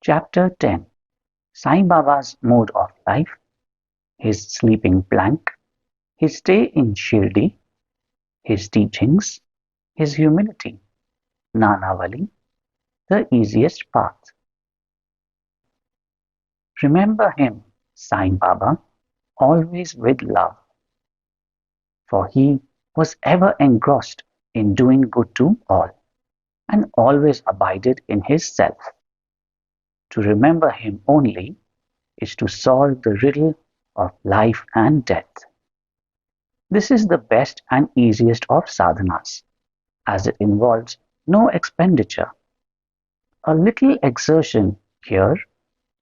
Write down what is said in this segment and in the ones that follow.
Chapter 10. Sai Baba's Mode of Life, His Sleeping Plank, His Stay in Shirdi, His Teachings, His Humility, Nanavali, the Easiest Path. Remember him, Sai Baba, always with love, for he was ever engrossed in doing good to all, and always abided in his self. To remember him only is to solve the riddle of life and death. This is the best and easiest of sadhanas, as it involves no expenditure. A little exertion here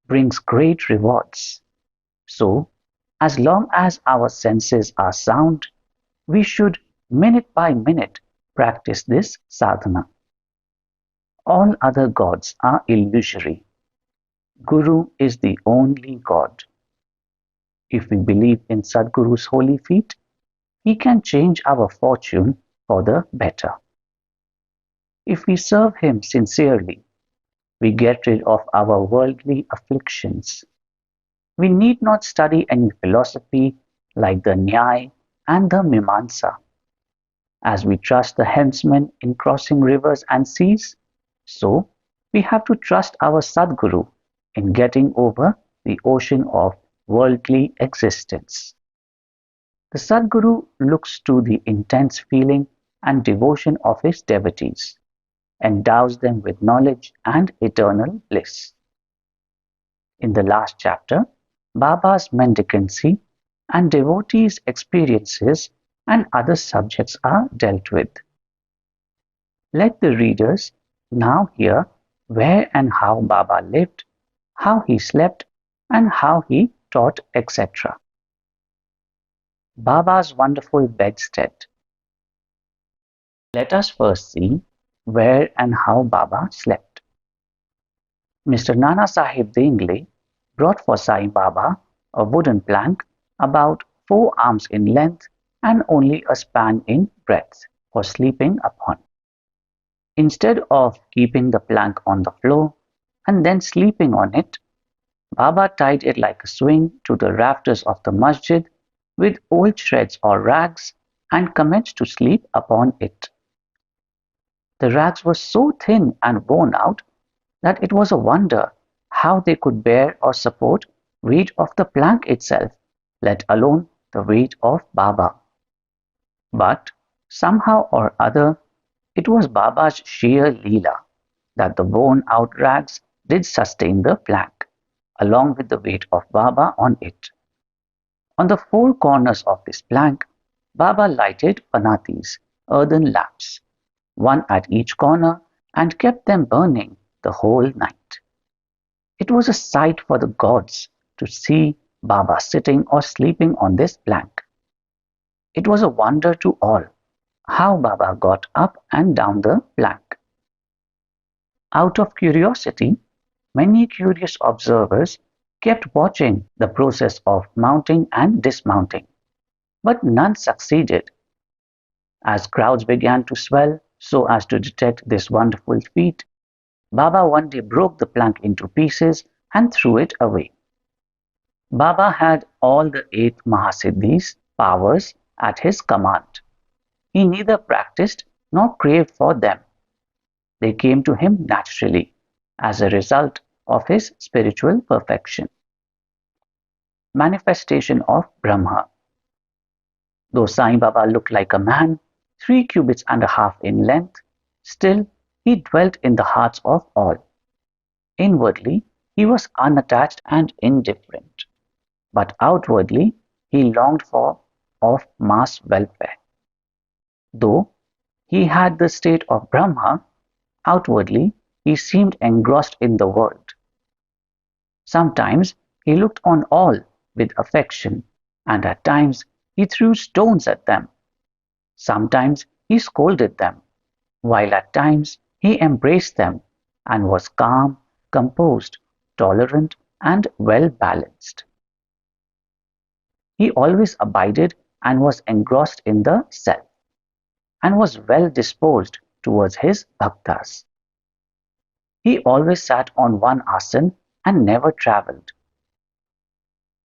brings great rewards. So, as long as our senses are sound, we should minute by minute practice this sadhana. All other gods are illusory. Guru is the only God. If we believe in Sadguru's holy feet, he can change our fortune for the better. If we serve him sincerely, we get rid of our worldly afflictions. We need not study any philosophy like the Nyaya and the Mimamsa. As we trust the helmsman in crossing rivers and seas, so we have to trust our Sadguru in getting over the ocean of worldly existence. The Sadguru looks to the intense feeling and devotion of his devotees, endows them with knowledge and eternal bliss. In the last chapter, Baba's mendicancy and devotees' experiences and other subjects are dealt with. Let the readers now hear where and how Baba lived, how he slept, and how he taught, etc. Baba's wonderful bedstead. Let us first see where and how Baba slept. Mr. Nana Sahib Dingle brought for Sai Baba a wooden plank about 4 arms in length and only a span in breadth for sleeping upon. Instead of keeping the plank on the floor and then sleeping on it, Baba tied it like a swing to the rafters of the masjid with old shreds or rags and commenced to sleep upon it. The rags were so thin and worn out that it was a wonder how they could bear or support weight of the plank itself, let alone the weight of Baba. But somehow or other, it was Baba's sheer leela that the worn out rags did sustain the plank, along with the weight of Baba on it. On the 4 corners of this plank, Baba lighted panatis, earthen lamps, one at each corner, and kept them burning the whole night. It was a sight for the gods to see Baba sitting or sleeping on this plank. It was a wonder to all how Baba got up and down the plank. Out of curiosity, many curious observers kept watching the process of mounting and dismounting, but none succeeded. As crowds began to swell so as to detect this wonderful feat, Baba one day broke the plank into pieces and threw it away. Baba had all the 8 Mahasiddhis powers at his command. He neither practiced nor craved for them. They came to him naturally as a result of his spiritual perfection. Manifestation of Brahma. Though Sai Baba looked like a man, 3 cubits and a half in length, still he dwelt in the hearts of all. Inwardly, he was unattached and indifferent, but outwardly he longed for of mass welfare. Though he had the state of Brahma, outwardly he seemed engrossed in the world. Sometimes he looked on all with affection, and at times he threw stones at them. Sometimes he scolded them, while at times he embraced them and was calm, composed, tolerant, and well balanced. He always abided and was engrossed in the self, and was well disposed towards his bhaktas. He always sat on one asan and never travelled.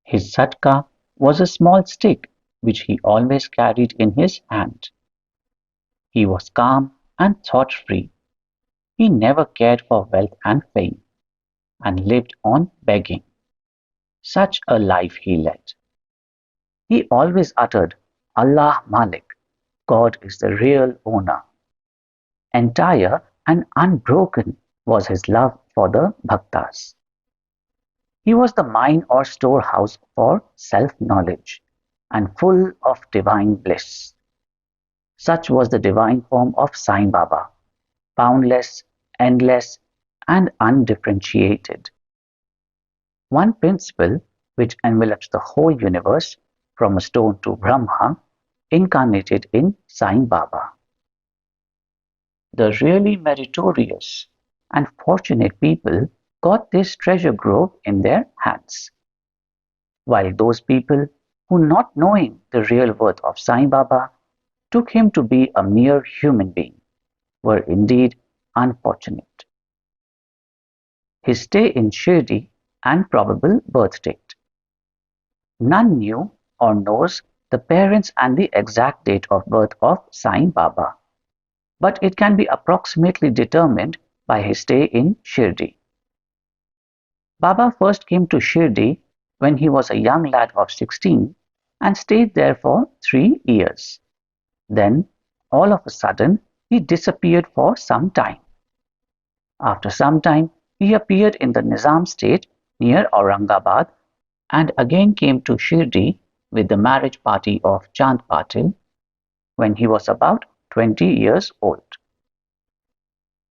His satka was a small stick which he always carried in his hand. He was calm and thought-free. He never cared for wealth and fame, and lived on begging. Such a life he led. He always uttered, Allah Malik, God is the real owner. Entire and unbroken was his love for the bhaktas. He was the mine or storehouse for self-knowledge, and full of divine bliss. Such was the divine form of Sai Baba, boundless, endless, and undifferentiated. One principle which envelops the whole universe, from a stone to Brahma, incarnated in Sai Baba. The really meritorious and fortunate people got this treasure grove in their hands, while those people who, not knowing the real worth of Sai Baba, took him to be a mere human being, were indeed unfortunate. His stay in Shirdi and probable birth date. None knew or knows the parents and the exact date of birth of Sai Baba, but it can be approximately determined by his stay in Shirdi. Baba first came to Shirdi when he was a young lad of 16 and stayed there for 3 years. Then, all of a sudden, he disappeared for some time. After some time, he appeared in the Nizam state near Aurangabad and again came to Shirdi with the marriage party of Chand Patil when he was about 20 years old.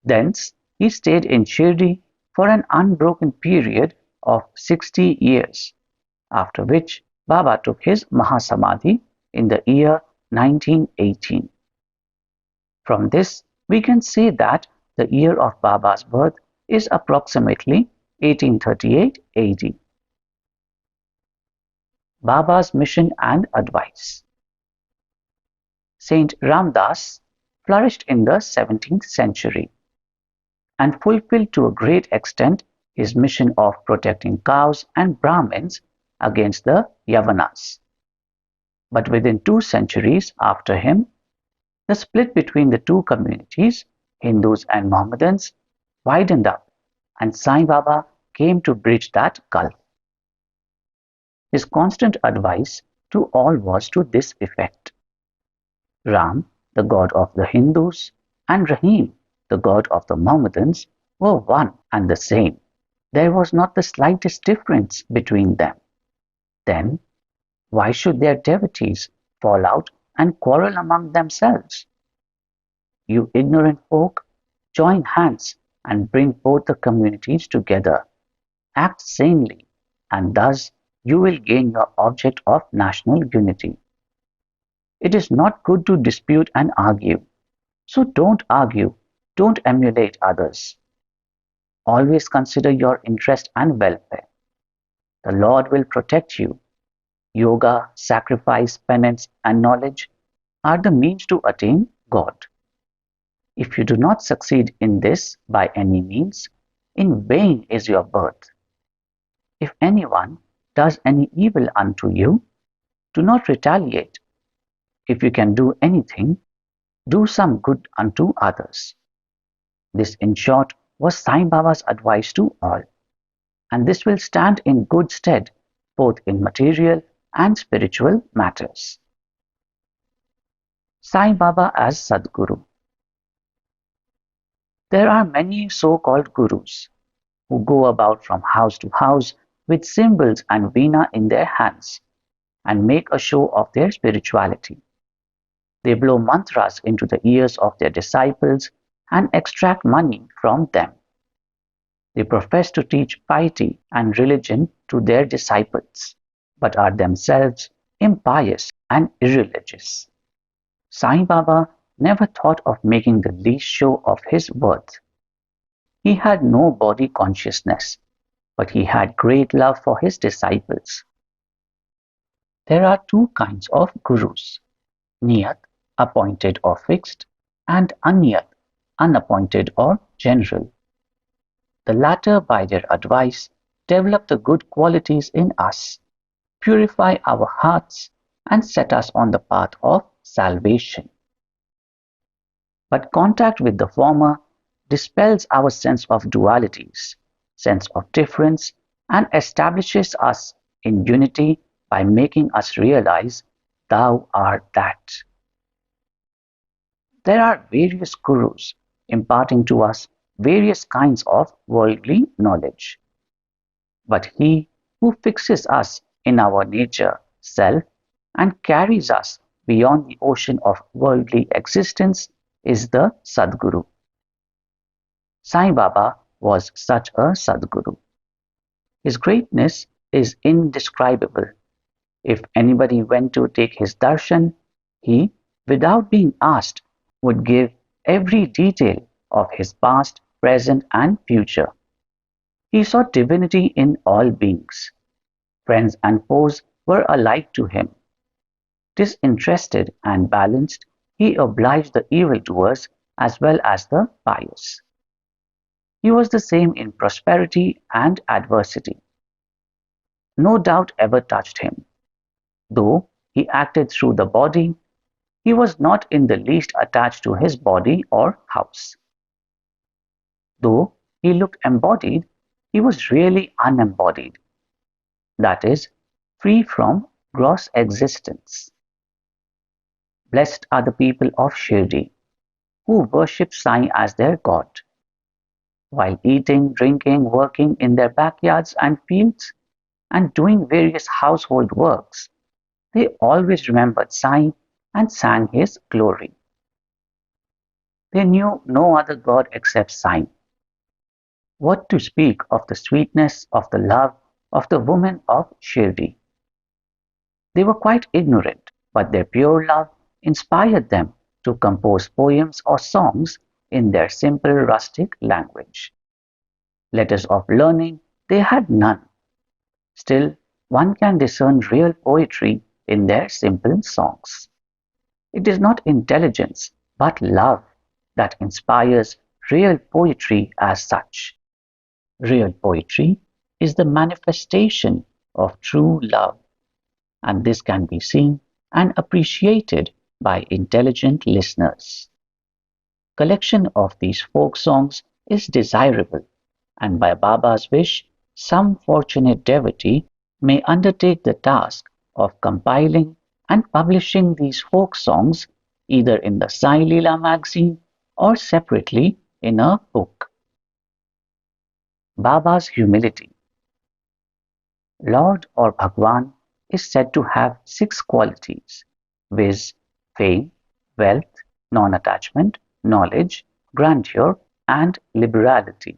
Thence he stayed in Shirdi for an unbroken period of 60 years, after which Baba took his Mahasamadhi in the year 1918. From this, we can say that the year of Baba's birth is approximately 1838 AD. Baba's mission and advice. Saint Ramdas flourished in the 17th century and fulfilled to a great extent his mission of protecting cows and Brahmins against the Yavanas. But within 2 centuries after him, the split between the two communities, Hindus and Mohammedans, widened up, and Sai Baba came to bridge that gulf. His constant advice to all was to this effect: Ram, the god of the Hindus, and Rahim, the god of the Mohammedans, were one and the same. There was not the slightest difference between them. Then, why should their devotees fall out and quarrel among themselves? You ignorant folk, join hands and bring both the communities together. Act sanely, and thus you will gain your object of national unity. It is not good to dispute and argue. So don't argue, don't emulate others. Always consider your interest and welfare. The Lord will protect you. Yoga, sacrifice, penance, and knowledge are the means to attain God. If you do not succeed in this by any means, in vain is your birth. If anyone does any evil unto you, do not retaliate. If you can do anything, do some good unto others. This, in short, was Sai Baba's advice to all, and this will stand in good stead both in material and spiritual matters. Sai Baba as Sadguru. There are many so-called gurus who go about from house to house with cymbals and veena in their hands and make a show of their spirituality. They blow mantras into the ears of their disciples and extract money from them. They profess to teach piety and religion to their disciples, but are themselves impious and irreligious. Sai Baba never thought of making the least show of his worth. He had no body consciousness, but he had great love for his disciples. There are two kinds of gurus: Niyat, appointed or fixed, and Anyat, unappointed or general. The latter, by their advice, develop the good qualities in us, purify our hearts, and set us on the path of salvation. But contact with the former dispels our sense of dualities, sense of difference, and establishes us in unity by making us realize thou art that. There are various gurus imparting to us various kinds of worldly knowledge. But he who fixes us in our nature, self, and carries us beyond the ocean of worldly existence is the Sadguru. Sai Baba was such a Sadguru. His greatness is indescribable. If anybody went to take his darshan, he, without being asked, would give every detail of his past, present, and future. He saw divinity in all beings. Friends and foes were alike to him. Disinterested and balanced, he obliged the evildoers as well as the pious. He was the same in prosperity and adversity. No doubt ever touched him. Though he acted through the body, he was not in the least attached to his body or house. Though he looked embodied, he was really unembodied, that is, free from gross existence. Blessed are the people of Shirdi, who worship Sai as their god. While eating, drinking, working in their backyards and fields, and doing various household works, they always remembered Sai and sang his glory. They knew no other god except Sai. What to speak of the sweetness of the love of the women of Shirdi? They were quite ignorant, but their pure love inspired them to compose poems or songs in their simple rustic language. Letters of learning they had none. Still, one can discern real poetry in their simple songs. It is not intelligence, but love that inspires real poetry as such. Real poetry is the manifestation of true love, and this can be seen and appreciated by intelligent listeners. Collection of these folk songs is desirable, and by Baba's wish, some fortunate devotee may undertake the task of compiling and publishing these folk songs either in the Sai Leela magazine or separately in a book. Baba's humility. Lord or Bhagwan is said to have six qualities, viz. Fame, wealth, non-attachment, knowledge, grandeur, and liberality.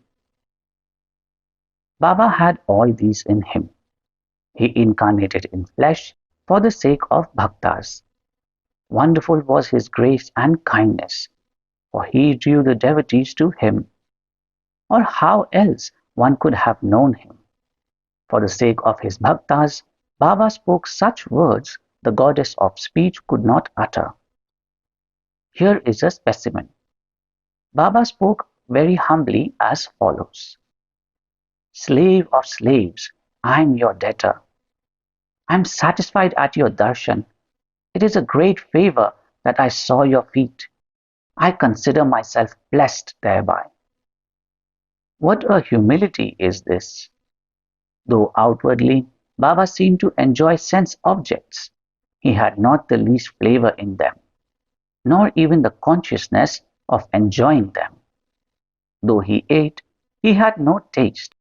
Baba had all these in him. He incarnated in flesh for the sake of bhaktas. Wonderful was his grace and kindness, for he drew the devotees to him. Or how else one could have known him? For the sake of his bhaktas, Baba spoke such words the goddess of speech could not utter. Here is a specimen. Baba spoke very humbly as follows. Slave of slaves, I am your debtor. I am satisfied at your darshan. It is a great favor that I saw your feet. I consider myself blessed thereby. What a humility is this! Though outwardly Baba seemed to enjoy sense objects, he had not the least flavor in them, nor even the consciousness of enjoying them. Though he ate, he had no taste,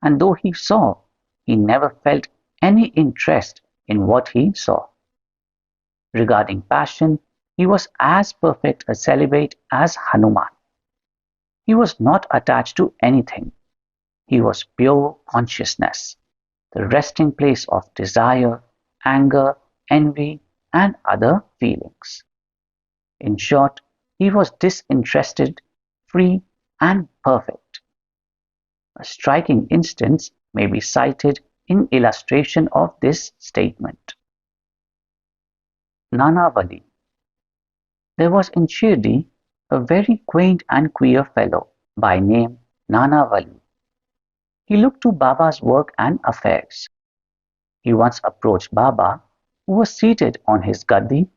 and though he saw, he never felt any interest in what he saw. Regarding passion, he was as perfect a celibate as Hanuman. He was not attached to anything. He was pure consciousness, the resting place of desire, anger, envy, and other feelings. In short, he was disinterested, free, and perfect. A striking instance may be cited in illustration of this statement. Nanavali. There was in Shirdi a very quaint and queer fellow by name Nanavali. He looked to Baba's work and affairs. He once approached Baba, who was seated on his gaddi,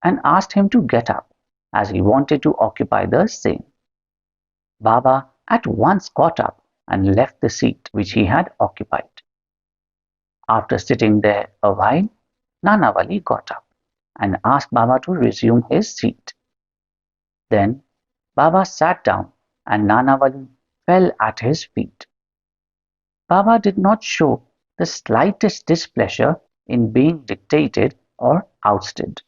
and asked him to get up, as he wanted to occupy the same. Baba at once got up and left the seat which he had occupied. After sitting there a while, Nanavali got up and asked Baba to resume his seat. Then Baba sat down and Nanavali fell at his feet. Baba did not show the slightest displeasure in being dictated or ousted.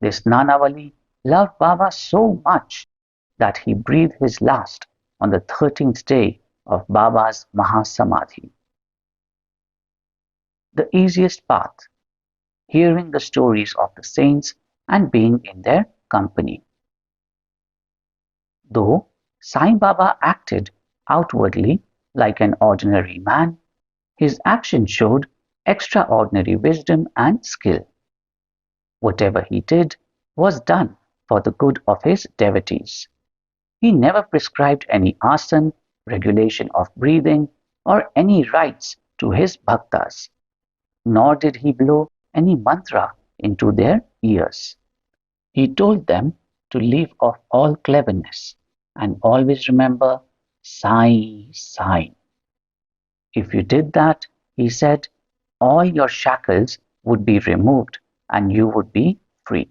This Nanavali loved Baba so much that he breathed his last on the 13th day of Baba's Mahasamadhi. The easiest path, hearing the stories of the saints and being in their company. Though Sai Baba acted outwardly like an ordinary man, his action showed extraordinary wisdom and skill. Whatever he did was done for the good of his devotees. He never prescribed any asana, regulation of breathing, or any rites to his bhaktas, nor did he blow any mantra into their ears. He told them to leave off all cleverness and always remember Sai Sai. If you did that, he said, all your shackles would be removed and you would be free.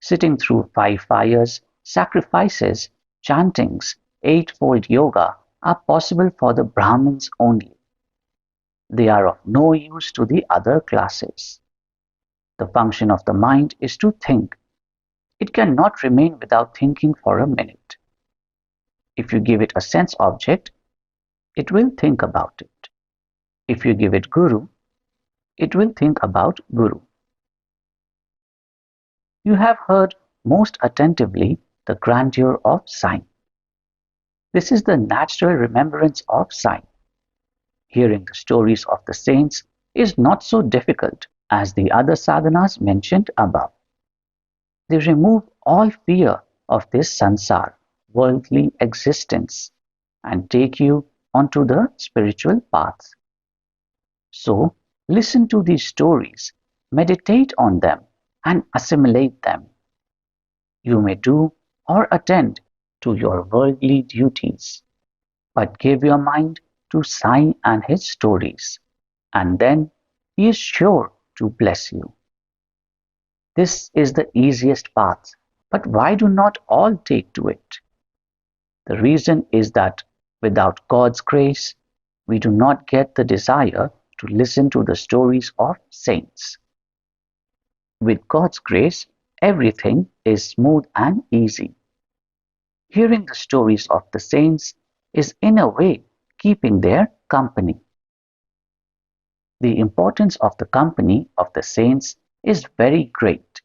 Sitting through 5 fires, sacrifices, chantings, eightfold yoga are possible for the Brahmins only. They are of no use to the other classes. The function of the mind is to think. It cannot remain without thinking for a minute. If you give it a sense object, it will think about it. If you give it Guru, it will think about Guru. You have heard most attentively the grandeur of Sai. This is the natural remembrance of Sai. Hearing the stories of the saints is not so difficult as the other sadhanas mentioned above. They remove all fear of this sansar, worldly existence, and take you onto the spiritual path. So, listen to these stories, meditate on them, and assimilate them. You may do or attend to your worldly duties, but give your mind to Sai and his stories, and then he is sure to bless you. This is the easiest path, but why do not all take to it? The reason is that without God's grace, we do not get the desire to listen to the stories of saints. With God's grace, everything is smooth and easy. Hearing the stories of the saints is in a way keeping their company. The importance of the company of the saints is very great.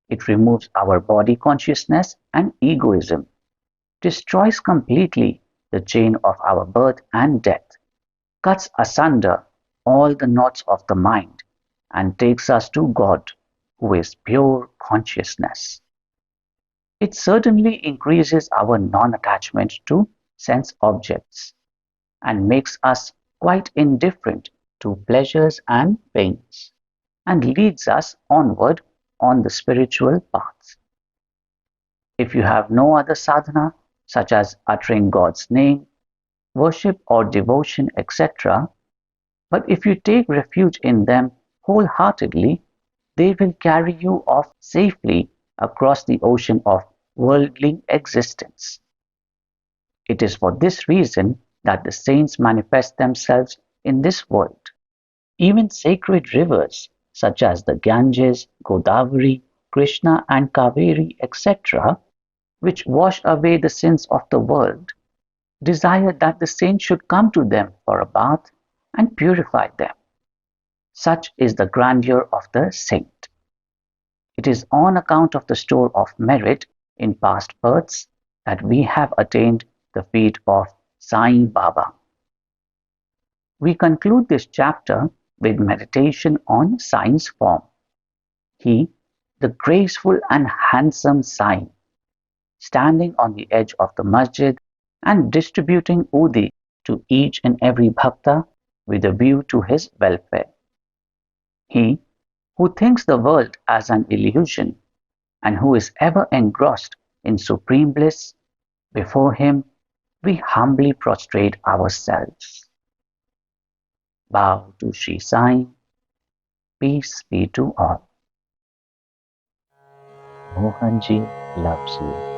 It removes our body consciousness and egoism, destroys completely the chain of our birth and death, cuts asunder all the knots of the mind, and takes us to God, who is pure consciousness. It certainly increases our non-attachment to sense objects and makes us quite indifferent to pleasures and pains, and leads us onward on the spiritual path. If you have no other sadhana, such as uttering God's name, worship or devotion, etc., but if you take refuge in them wholeheartedly, they will carry you off safely across the ocean of worldly existence. It is for this reason that the saints manifest themselves in this world. Even sacred rivers such as the Ganges, Godavari, Krishna and Kaveri, etc., which wash away the sins of the world, desire that the saints should come to them for a bath and purify them. Such is the grandeur of the saint. It is on account of the store of merit in past births that we have attained the feet of Sai Baba. We conclude this chapter with meditation on Sai's form. He, the graceful and handsome Sai, standing on the edge of the masjid and distributing udi to each and every bhakta with a view to his welfare. He who thinks the world as an illusion and who is ever engrossed in supreme bliss, before him we humbly prostrate ourselves. Bow to Shri Sai, peace be to all. Mohanji loves you.